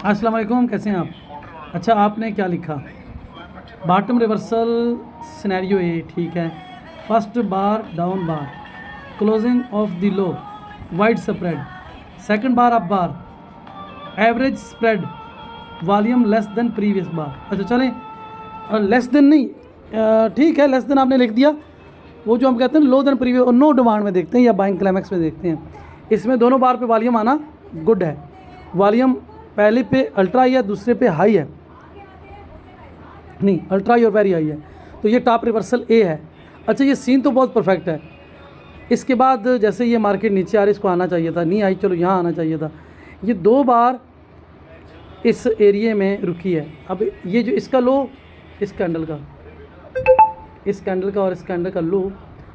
अस्सलाम वालेकुम, कैसे हैं आप? अच्छा, आपने क्या लिखा? बॉटम रिवर्सल सिनेरियो ए, ठीक है। First bar down bar, closing of the low, wide spread, second bar up bar, average spread, volume less than previous bar. अच्छा चलें, लेस देन नहीं, ठीक है, लेस देन आपने लिख दिया। वो जो हम कहते हैं लो देन प्रीवियस और नो डिमांड में देखते हैं या बाइंग क्लाइमैक्स में देखते हैं, इसमें दोनों बार पे वॉल्यूम आना गुड है। वॉल्यूम पहले पे अल्ट्रा हाई है, दूसरे पे हाई है, नहीं अल्ट्रा हाई और वेरी हाई है, तो ये टॉप रिवर्सल ए है। अच्छा, ये सीन तो बहुत परफेक्ट है। इसके बाद जैसे ये मार्केट नीचे आ रही, इसको आना चाहिए था, नहीं आई, चलो यहाँ आना चाहिए था। ये दो बार इस एरिए में रुकी है। अब ये जो इसका लो, इस कैंडल का, इस कैंडल का और इस कैंडल का लो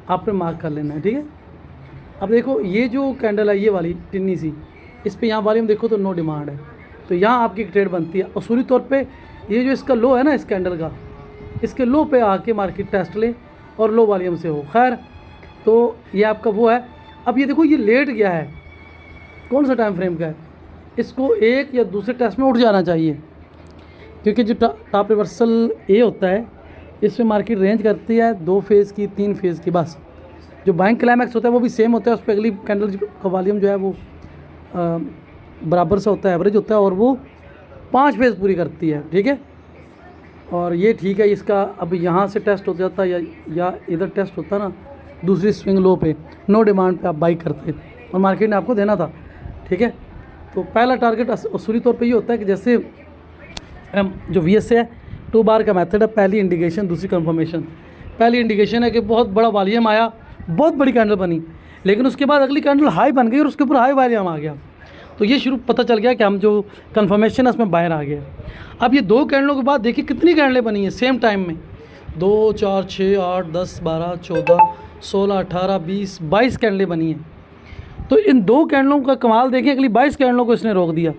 आपने मार्क कर लेना है, ठीक है। अब देखो ये जो कैंडल है, ये वाली टिन्नी सी, इस पे यहाँ वॉल्यूम देखो तो नो डिमांड है, तो यहाँ आपकी ट्रेड बनती है। असूली तौर पे ये जो इसका लो है ना, इस कैंडल का, इसके लो पे आके मार्केट टेस्ट ले और लो वॉल्यूम से हो। खैर, तो ये आपका वो है। अब ये देखो ये लेट गया है, कौन सा टाइम फ्रेम का है, इसको एक या दूसरे टेस्ट में उठ जाना चाहिए, क्योंकि जो टॉप रिवर्सल ए होता है इसमें मार्केट रेंज करती है 2 फेज़ की, 3 फेज़ की बस। जो बाइंग क्लाइमैक्स होता है वो भी सेम होता है, उस पर अगली कैंडल का वॉल्यूम जो है वो बराबर सा होता है, एवरेज होता है, और वो 5 फेज़ पूरी करती है, ठीक है। और ये ठीक है, इसका अब यहाँ से टेस्ट हो जाता है या इधर टेस्ट होता ना दूसरी स्विंग लो पे, नो डिमांड पे आप बाई करते और मार्केट ने आपको देना था, ठीक है। तो पहला टारगेट असूली तौर पे ये होता है कि जैसे जो VSA है 2 बार का मेथड है, पहली इंडिकेशन, दूसरी कंफर्मेशन। पहली इंडिकेशन है कि बहुत बड़ा वॉल्यूम आया, बहुत बड़ी कैंडल बनी, लेकिन उसके बाद अगली कैंडल हाई बन गई और उसके ऊपर हाई वॉल्यूम आ गया, तो ये शुरू पता चल गया कि हम जो कंफर्मेशन है उसमें बाहर आ गया। अब ये 2 कैंडलों के बाद देखिए कितनी कैंडलें बनी हैं सेम टाइम में, 2 4 6 8 10 12 14 16 18 20 22 कैंडलें बनी हैं। तो इन 2 कैंडलों का कमाल देखें, अगली 22 कैंडलों को इसने रोक दिया।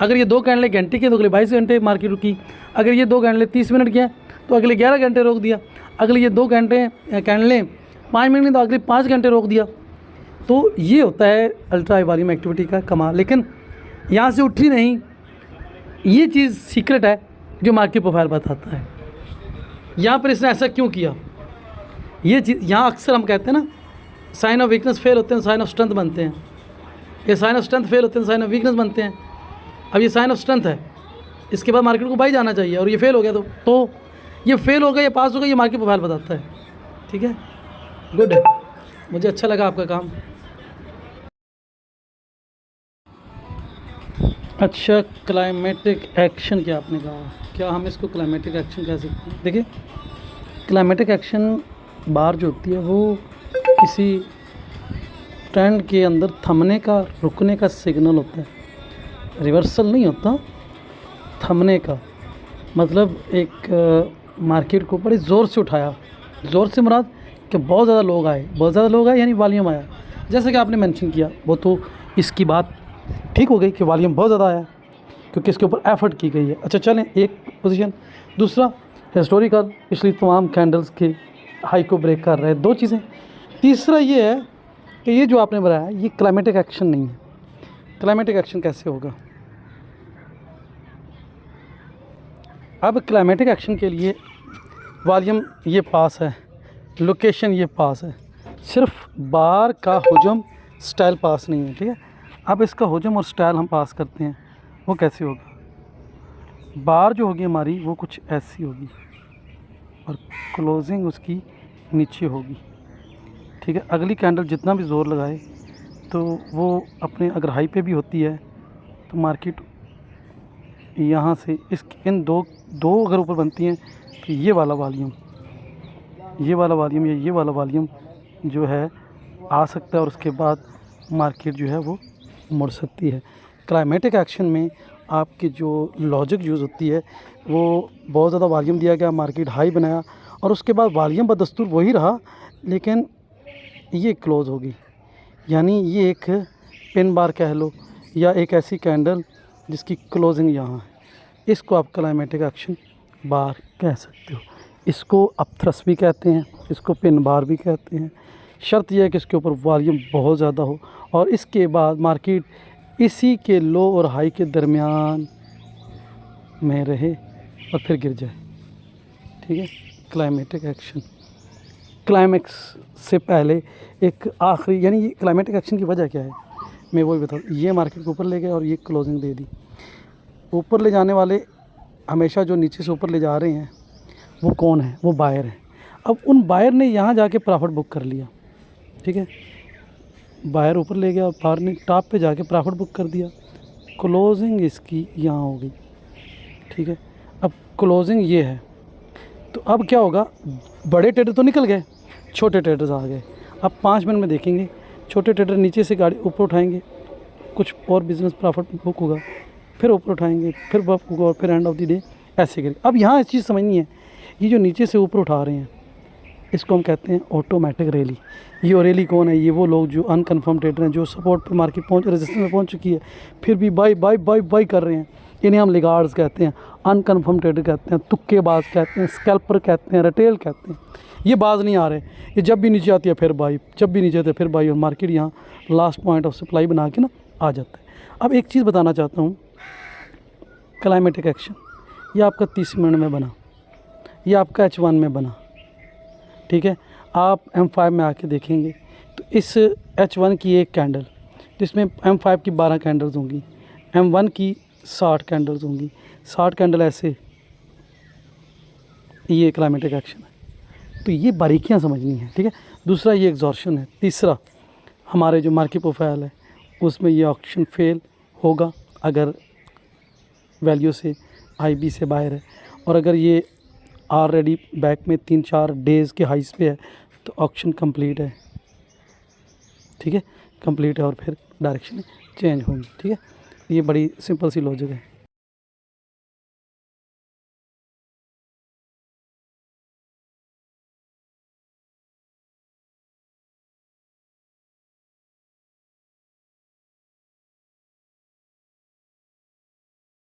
अगर ये 2 कैंडलें घंटे की तो अगले 22 घंटे मार्केट रुकी, अगर ये 2 कैंडलें 30 मिनट की हैं तो अगले 11 घंटे रोक दिया, अगले ये 2 घंटे कैंडलें 5 मिनट की तो अगले 5 घंटे रोक दिया। तो ये होता है अल्ट्रा हाई वॉल्यूम एक्टिविटी का कमाल। लेकिन यहाँ से उठी नहीं, ये चीज़ सीक्रेट है जो मार्केट प्रोफाइल बताता है। यहाँ पर इसने ऐसा क्यों किया, ये चीज़ यहाँ अक्सर हम कहते हैं ना, साइन ऑफ वीकनेस फेल होते हैं, साइन ऑफ स्ट्रेंथ बनते हैं। ये साइन ऑफ स्ट्रेंथ फेल होते हैं, साइन ऑफ वीकनेस बनते हैं। अब ये साइन ऑफ स्ट्रेंथ है, इसके बाद मार्केट को बाई जाना चाहिए, और ये फेल हो गया तो ये फेल हो गया, ये पास हो गया, ये मार्केट प्रोफाइल बताता है, ठीक है। गुड है, मुझे अच्छा लगा आपका काम। अच्छा, क्लाइमेटिक एक्शन क्या आपने कहा, क्या हम इसको क्लाइमेटिक एक्शन कह सकते हैं? देखिए, क्लाइमेटिक एक्शन बार जो होती है वो किसी ट्रेंड के अंदर थमने का, रुकने का सिग्नल होता है, रिवर्सल नहीं होता, थमने का। मतलब एक मार्केट को बड़े ज़ोर से उठाया, ज़ोर से मुराद कि बहुत ज़्यादा लोग आए, बहुत ज़्यादा लोग आए यानी वॉल्यूम आया, जैसे कि आपने मेंशन किया, वो तो इसकी बात ठीक हो गई कि वॉल्यूम बहुत ज़्यादा आया क्योंकि इसके ऊपर एफर्ट की गई है। अच्छा चलें, एक पोजीशन। दूसरा, हिस्टोरिकल, पिछली तमाम कैंडल्स के हाई को ब्रेक कर रहे हैं, 2 चीज़ें। तीसरा ये है कि ये जो आपने बताया ये क्लाइमेटिक एक्शन नहीं है। क्लाइमेटिक एक्शन कैसे होगा? अब क्लाइमेटिक एक्शन के लिए वॉल्यूम ये पास है, लोकेशन ये पास है, सिर्फ बार का हुजम स्टाइल पास नहीं है, ठीक है। अब इसका हुजम और स्टाइल हम पास करते हैं, वो कैसे होगा? बार जो होगी हमारी वो कुछ ऐसी होगी और क्लोजिंग उसकी नीचे होगी, ठीक है। अगली कैंडल जितना भी ज़ोर लगाए तो वो अपने अगर हाई पे भी होती है तो मार्केट यहाँ से इन दो अगर ऊपर बनती हैं तो ये वाला वॉल्यूम या ये वाला वॉल्यूम जो है आ सकता है और उसके बाद मार्केट जो है वो मुड़ सकती है। क्लाइमेटिक एक्शन में आपकी जो लॉजिक यूज़ होती है वो बहुत ज़्यादा वॉल्यूम दिया गया, मार्केट हाई बनाया और उसके बाद वॉल्यूम बदस्तूर वही रहा, लेकिन ये क्लोज़ होगी, यानी ये एक पिन बार कह लो या एक ऐसी कैंडल जिसकी क्लोजिंग यहाँ है, इसको आप क्लाइमेटिक एक्शन बार कह सकते हो। इसको अपथ्रस भी कहते हैं, इसको पिन बार भी कहते हैं। शर्त यह है कि इसके ऊपर वॉल्यूम बहुत ज़्यादा हो और इसके बाद मार्केट इसी के लो और हाई के दरमियान में रहे और फिर गिर जाए। ठीक है, क्लाइमेटिक एक्शन। क्लाइमेक्स से पहले एक आखिरी, यानी ये क्लाइमेटिक एक्शन की वजह क्या है मैं वही बताऊँ। ये मार्केट को ऊपर ले गया और ये क्लोजिंग दे दी। ऊपर ले जाने वाले हमेशा जो नीचे से ऊपर ले जा रहे हैं वो कौन है? वो बायर है। अब उन बायर ने यहाँ जाके प्रॉफिट बुक कर लिया। ठीक है, बायर ऊपर ले गया और बाहर ने टॉप पे जाके प्रॉफिट बुक कर दिया। क्लोजिंग इसकी यहाँ होगी। ठीक है, अब क्लोजिंग ये है, तो अब क्या होगा? बड़े ट्रेडर तो निकल गए, छोटे ट्रेडर्स आ गए। अब 5 मिनट में देखेंगे छोटे ट्रेडर नीचे से गाड़ी ऊपर उठाएंगे, कुछ और बिजनेस प्रॉफिट बुक होगा, फिर ऊपर उठाएंगे, फिर बुक होगा और फिर एंड ऑफ द डे ऐसे करेंगे। अब यहाँ इस चीज़ समझनी है, ये जो नीचे से ऊपर उठा रहे हैं इसको हम कहते हैं ऑटोमेटिक रैली। ये रैली कौन है? ये वो लोग जो अनकन्फर्म ट्रेडर हैं, जो सपोर्ट पे मार्केट रेजिस्टेंस में पहुंच चुकी है, फिर भी बाई बाई बाई बाई कर रहे हैं। इन्हें हम लिगार्ड्स कहते हैं, अनकन्फर्म ट्रेडर कहते हैं, तुक्केबाज कहते हैं, स्कैल्पर कहते हैं, रिटेल कहते हैं। ये बाज नहीं आ रहे, ये जब भी नीचे आती है फिर बाई, जब भी नीचे आती है फिर बाई, और मार्केट यहाँ लास्ट पॉइंट ऑफ सप्लाई बना के ना आ जाता है। अब एक चीज़ बताना चाहता हूँ, क्लाइमेटिक एक्शन ये आपका 30 मिनट में बना, ये आपका H1 में बना। ठीक है, आप M5 में आके देखेंगे तो इस H1 की एक कैंडल, जिसमें M5 की 12 कैंडल्स होंगी, M1 की 60 कैंडल्स होंगी, 60 कैंडल ऐसे, ये क्लाइमेटिक एक्शन है। तो ये बारीकियां समझनी है। ठीक है, दूसरा ये एग्जॉर्शन है। तीसरा हमारे जो मार्केट प्रोफाइल है उसमें ये ऑक्शन फेल होगा अगर वैल्यू से IB से बाहर है, और अगर ये ऑलरेडी बैक में 3-4 डेज़ के हाइस पे है तो ऑक्शन कंप्लीट है। ठीक है, कंप्लीट है और फिर डायरेक्शन चेंज होगी। ठीक है, ये बड़ी सिंपल सी लॉजिक है।